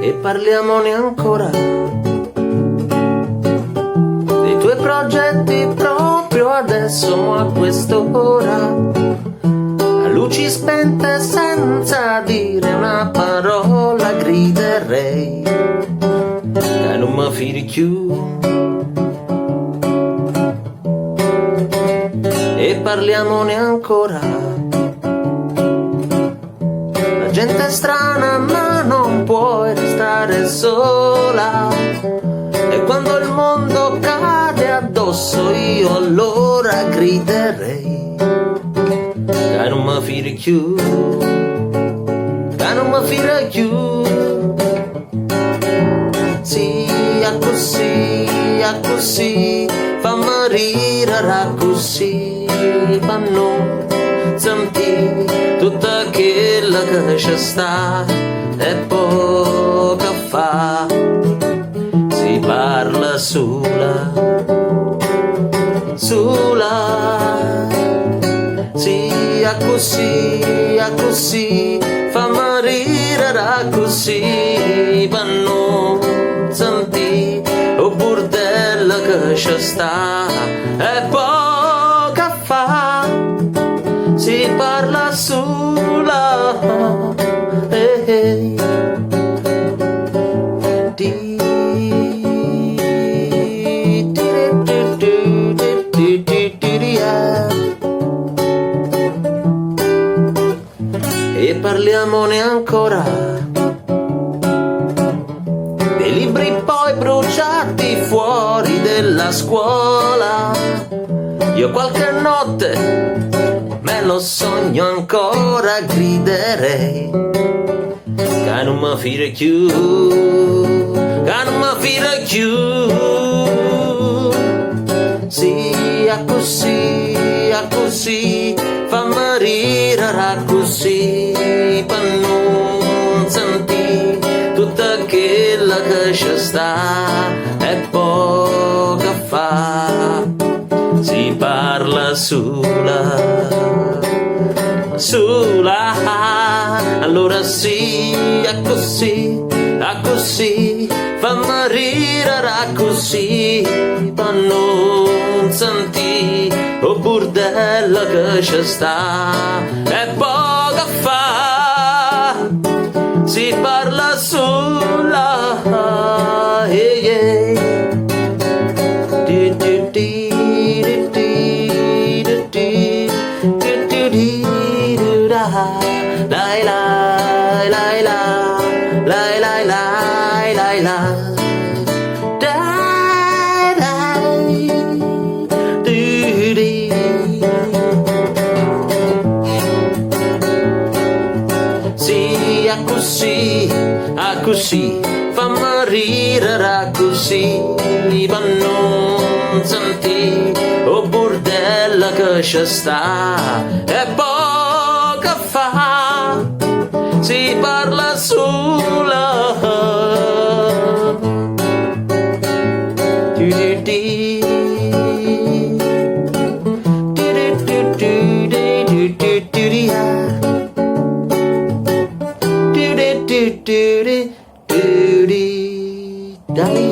E parliamone ancora dei tuoi progetti proprio adesso a quest'ora, a luci spente senza dire una parola griderei che non mi fidi più. E parliamone ancora, la gente è strana ma non puoi restare sola, e quando il mondo cade addosso io allora griderei che non mi fidi più, che non mi fidi più. Sì, a così, fammi ridere così, fanno sentire tutta quella che c'è sta e poco fa si parla sola, sì, a così, fammi ridere così, fanno sentire o bordello che c'è sta e poco fa si parla sola. E parliamone ancora dei libri poi bruciati fuori della scuola. Io qualche notte me lo sogno ancora, griderei che non mi fide più, che non mi fide più. Sì, a così, fammi ridere così, per non sentire tutta quella che c'è sta e poco fa si parla sola, allora sì, a così, fammi ridere così, per non sentire o bordello che c'è sta e poco fa si parla sola, lai lai lai lai lai lai lai lai lai dai dai di di. Sì, a così, fammi ridere così, per non sentire o bordello che c'è sta e poco fa si parla sola. Dai.